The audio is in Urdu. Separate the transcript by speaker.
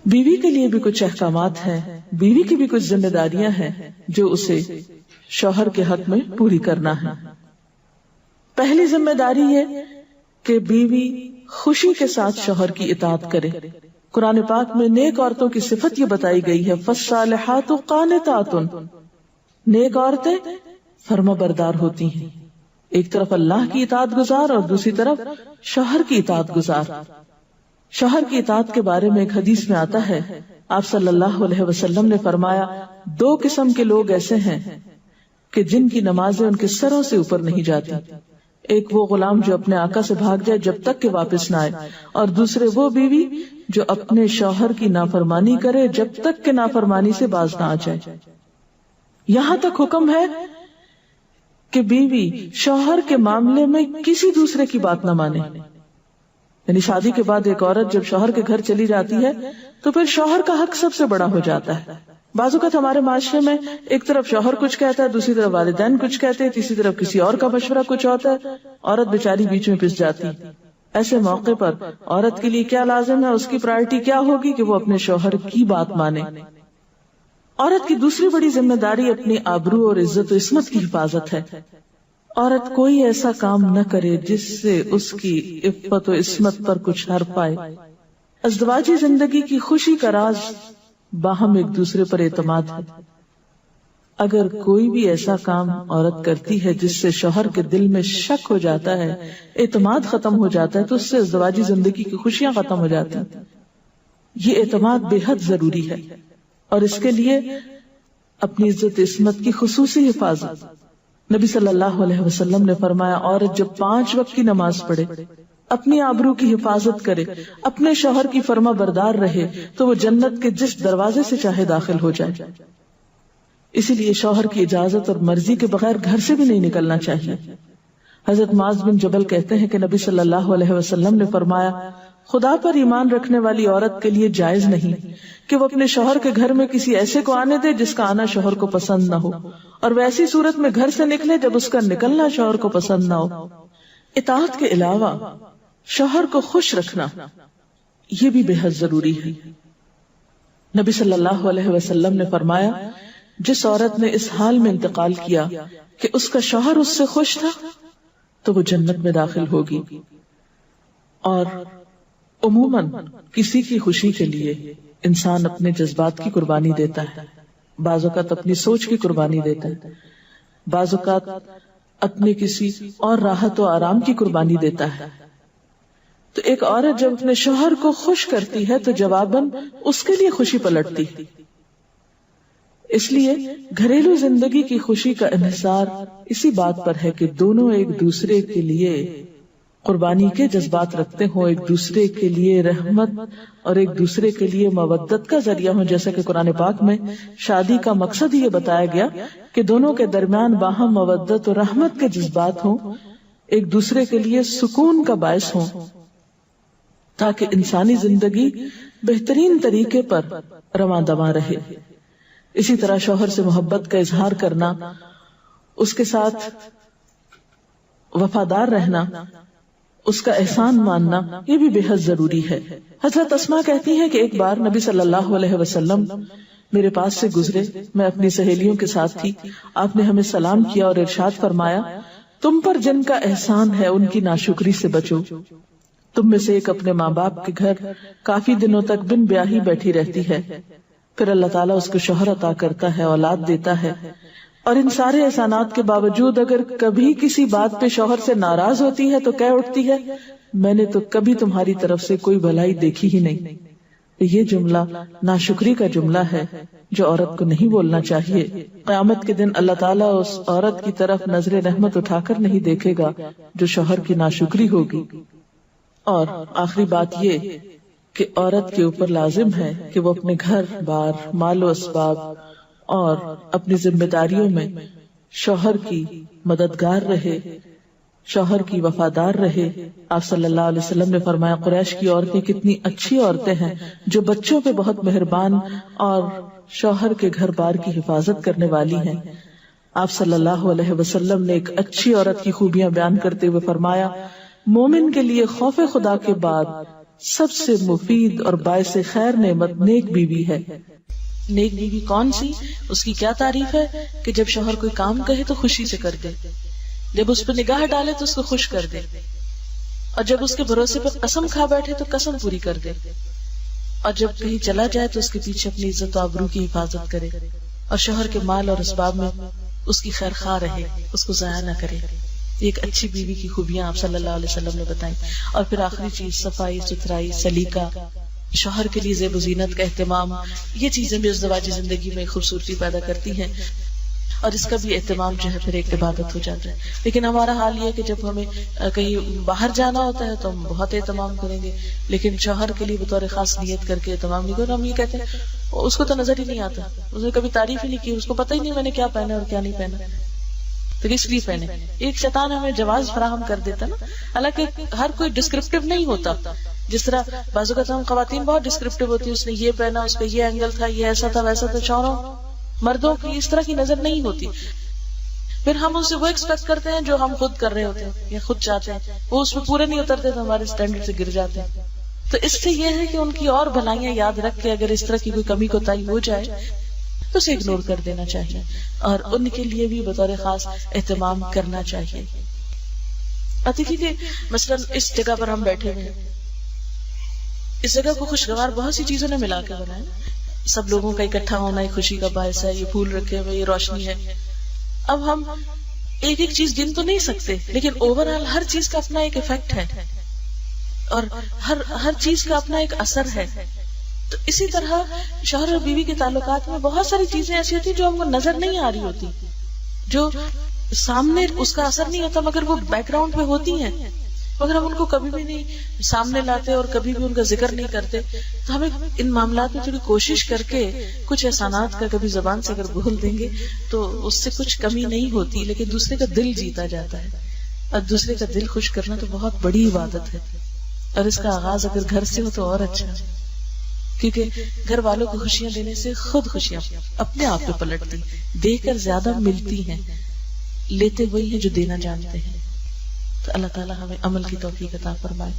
Speaker 1: بیوی کے لیے بھی کچھ احکامات ہیں، بیوی کی بھی کچھ ذمہ داریاں ہیں جو اسے شوہر کے حق میں پوری کرنا ہے۔ پہلی ذمہ داری یہ کہ بیوی خوشی کے ساتھ شوہر کی اطاعت کرے۔ قرآن پاک میں نیک عورتوں کی صفت یہ بتائی گئی ہے، فالصالحات قانتات، نیک عورتیں فرما بردار ہوتی ہیں، ایک طرف اللہ کی اطاعت گزار اور دوسری طرف شوہر کی اطاعت گزار۔ شوہر کی اطاعت کے بارے میں ایک حدیث میں آتا ہے، آپ صلی اللہ علیہ وسلم نے فرمایا، دو قسم کے لوگ ایسے ہیں کہ جن کی نمازیں ان کے سروں سے اوپر نہیں جاتی، ایک وہ غلام جو اپنے آقا سے بھاگ جائے جب تک کہ واپس نہ آئے، اور دوسرے وہ بیوی جو اپنے شوہر کی نافرمانی کرے جب تک کہ نافرمانی سے باز نہ آ جائے۔ یہاں تک حکم ہے کہ بیوی شوہر کے معاملے میں کسی دوسرے کی بات نہ مانے، یعنی شادی کے بعد ایک عورت جب شوہر کے گھر چلی جاتی ہے تو پھر شوہر کا حق سب سے بڑا ہو جاتا ہے۔ بعض اوقات ہمارے معاشرے میں ایک طرف شوہر کچھ کہتا ہے، دوسری طرف والدین کچھ کہتے ہیں، تیسری طرف کسی اور کا مشورہ کچھ ہوتا ہے، عورت بیچاری بیچ میں پس جاتی۔ ایسے موقع پر عورت کے لیے کیا لازم ہے، اس کی پرائرٹی کیا ہوگی کہ وہ اپنے شوہر کی بات مانے۔ عورت کی دوسری بڑی ذمہ داری اپنی آبرو اور عزت و عصمت کی حفاظت ہے۔ عورت کوئی ایسا کام نہ کرے جس سے اس کی عفت و عصمت پر کچھ حرف آئے۔ ازدواجی زندگی کی خوشی کا راز باہم ایک دوسرے پر اعتماد ہے۔ اگر کوئی بھی ایسا کام عورت کرتی ہے جس سے شوہر کے دل میں شک ہو جاتا ہے، اعتماد ختم ہو جاتا ہے، تو اس سے ازدواجی زندگی کی خوشیاں ختم ہو جاتی ہیں۔ یہ اعتماد بے حد ضروری ہے، اور اس کے لیے اپنی عزت عصمت کی خصوصی حفاظت۔ نبی صلی اللہ علیہ وسلم نے فرمایا، عورت جب 5 وقت کی نماز پڑھے، اپنی آبرو کی حفاظت کرے، اپنے شوہر کی فرما بردار رہے، تو وہ جنت کے جس دروازے سے چاہے داخل ہو جائے۔ اسی لیے شوہر کی اجازت اور مرضی کے بغیر گھر سے بھی نہیں نکلنا چاہیے۔ حضرت معاذ بن جبل کہتے ہیں کہ نبی صلی اللہ علیہ وسلم نے فرمایا، خدا پر ایمان رکھنے والی عورت کے لیے جائز نہیں کہ وہ اپنے شوہر کے گھر میں کسی ایسے کو آنے دے جس کا آنا شوہر کو پسند نہ ہو، اور ویسی صورت میں گھر سے نکلے جب اس کا نکلنا شوہر کو پسند نہ ہو۔ اطاعت کے علاوہ شوہر کو خوش رکھنا یہ بھی بے حد ضروری ہے۔ نبی صلی اللہ علیہ وسلم نے فرمایا، جس عورت نے اس حال میں انتقال کیا کہ اس کا شوہر اس سے خوش تھا تو وہ جنت میں داخل ہوگی۔ اور عموماً کسی کی خوشی کے لیے انسان اپنے جذبات کی قربانی دیتا ہے، بعض اوقات اپنی سوچ کی قربانی دیتا ہے، بعض اوقات اپنے کسی اور راحت و آرام کی قربانی دیتا ہے۔ تو ایک عورت جب اپنے شوہر کو خوش کرتی ہے تو جواباً اس کے لیے خوشی پلٹتی ہے۔ اس لیے گھریلو زندگی کی خوشی کا انحصار اسی بات پر ہے کہ دونوں ایک دوسرے کے لیے قربانی کے جذبات رکھتے ہوں، ایک دوسرے کے لیے رحمت اور ایک دوسرے کے لیے مودت کا ذریعہ ہوں، جیسا کہ قرآن پاک میں شادی کا مقصد یہ بتایا گیا کہ دونوں کے درمیان باہم مودت اور رحمت کے جذبات ہوں، ایک دوسرے کے لیے سکون کا باعث ہوں، تاکہ انسانی زندگی بہترین طریقے پر رواں دواں رہے۔ اسی طرح شوہر سے محبت کا اظہار کرنا، اس کے ساتھ وفادار رہنا، اس کا احسان ماننا، یہ بھی بے حد ضروری ہے۔ حضرت اسماء کہتی ہیں کہ ایک بار نبی صلی اللہ علیہ وسلم میرے پاس سے گزرے، میں اپنی سہیلیوں کے ساتھ تھی، آپ نے ہمیں سلام کیا اور ارشاد فرمایا، تم پر جن کا احسان ہے ان کی ناشکری سے بچو۔ تم میں سے ایک اپنے ماں باپ کے گھر کافی دنوں تک بن بیاہی بیٹھی رہتی ہے، پھر اللہ تعالیٰ اس کو شوہر عطا کرتا ہے، اولاد دیتا ہے، اور ان سارے احسانات کے باوجود اگر کبھی کسی بات پہ شوہر سے ناراض ہوتی ہے تو کہہ اٹھتی ہے، میں نے تو کبھی تمہاری طرف سے کوئی بھلائی دیکھی ہی نہیں۔ یہ جملہ ناشکری کا جملہ ہے جو عورت کو نہیں بولنا چاہیے۔ قیامت کے دن اللہ تعالیٰ اس عورت کی طرف نظر رحمت اٹھا کر نہیں دیکھے گا جو شوہر کی ناشکری ہوگی۔ اور آخری بات یہ کہ عورت کے اوپر لازم ہے کہ وہ اپنے گھر بار، مال و اسباب اور اپنی ذمہ داریوں میں شوہر کی مددگار رہے، شوہر کی وفادار رہے۔ آپ صلی اللہ علیہ وسلم نے فرمایا، قریش کی عورتیں کتنی اچھی عورتیں ہیں جو بچوں پہ بہت مہربان اور شوہر کے گھر بار کی حفاظت کرنے والی ہیں۔ آپ صلی اللہ علیہ وسلم نے ایک اچھی عورت کی خوبیاں بیان کرتے ہوئے فرمایا، مومن کے لیے خوف خدا کے بعد سب سے مفید اور باعث خیر نعمت نیک بیوی ہے۔ نیک بیوی کون سی؟ اس کی کیا تعریف ہے کہ جب شوہر کوئی کام کہے تو خوشی سے کر دے، جب اس پہ نگاہ ڈالے تو اس کو خوش کر دے، اور جب اس کے بھروسے پر قسم کھا بیٹھے تو قسم پوری کر دے، اور جب کہیں چلا جائے تو اس کے پیچھے اپنی عزت و آبرو کی حفاظت کرے، اور شوہر کے مال اور اسباب میں اس کی خیر خواہ رہے، اس کو ضائع نہ کرے۔ ایک اچھی بیوی کی خوبیاں آپ صلی اللہ علیہ وسلم نے بتائیں۔ اور پھر آخری چیز صفائی ستھرائی، سلیقہ، شوہر کے لیے زیب و زینت کا اہتمام، یہ چیزیں بھی ازدواجی زندگی میں خوبصورتی پیدا کرتی ہیں، اور اس کا بھی اہتمام جو ہے پھر ایک عبادت ہو جاتا ہے۔ لیکن ہمارا حال یہ ہے کہ جب ہمیں کہیں باہر جانا ہوتا ہے تو ہم بہت اہتمام کریں گے، لیکن شوہر کے لیے بطور خاص نیت کر کے اہتمام نہیں کریں۔ ہم یہ کہتے ہیں اس کو تو نظر ہی نہیں آتا، اس نے کبھی تعریف ہی نہیں کی، اس کو پتہ ہی نہیں میں نے کیا پہنا اور کیا نہیں پہنا، تو اس لیے پہنے۔ ایک شیطان ہمیں جواز فراہم کر دیتا نا، حالانکہ ہر کوئی ڈسکرپٹیو نہیں ہوتا۔ جس طرح بعض اوقات ہم خواتین بہت ڈسکرپٹیو ہوتی ہے، اس نے یہ پہنا، اس کا یہ اینگل تھا، یہ ایسا تھا ویسا تھا۔ شوہروں مردوں کی اس طرح کی نظر نہیں ہوتی، پھر ہم اس سے وہ ایکسپیکٹ کرتے ہیں جو ہم خود کر رہے ہوتے ہیں یا خود چاہتے ہیں، وہ اس میں پورے نہیں اترتے تو ہمارے اسٹینڈرڈ سے گر جاتے ہیں۔ تو اس سے یہ ہے کہ ان کی اور بھلائیاں یاد رکھ کے اگر اس طرح کی کوئی کمی کوتاہی ہو جائے تو اسے اگنور کر دینا چاہیے، اور ان کے لیے بھی بطور خاص اہتمام کرنا چاہیے۔ اور دیکھیے کہ مثلاً اس جگہ پر ہم بیٹھے ہوئے ہیں، اس جگہ کو خوشگوار بہت سی چیزوں نے ملا کے بنایا، سب لوگوں کا اکٹھا ہونا ایک خوشی کا باعث ہے، یہ پھول رکھے ہوئے، یہ روشنی ہے۔ اب ہم ایک ایک چیز گن تو نہیں سکتے، لیکن اوور آل ہر چیز کا اپنا ایک ایفیکٹ ہے، اور ہر چیز کا اپنا ایک اثر ہے۔ تو اسی طرح شوہر اور بیوی کے تعلقات میں بہت ساری چیزیں ایسی ہوتی جو ہم کو نظر نہیں آ رہی ہوتی، جو سامنے اس کا اثر نہیں ہوتا مگر وہ بیک گراؤنڈ میں ہوتی ہیں، مگر ہم ان کو کبھی بھی نہیں سامنے لاتے اور کبھی بھی ان کا ذکر نہیں کرتے۔ تو ہمیں ان معاملات میں تھوڑی کوشش کر کے کچھ احسانات کا کبھی زبان سے اگر بول دیں گے تو اس سے کچھ کمی نہیں ہوتی، لیکن دوسرے کا دل جیتا جاتا ہے، اور دوسرے کا دل خوش کرنا تو بہت بڑی عبادت ہے، اور اس کا آغاز اگر گھر سے ہو تو اور اچھا، کیونکہ گھر والوں کو خوشیاں دینے سے خود خوشیاں اپنے آپ پہ پلٹتی، دے کر زیادہ ملتی ہیں، لیتے وہی ہیں جو دینا جانتے ہیں۔ تو اللہ تعالیٰ ہمیں عمل کی توفیق عطا فرمائے۔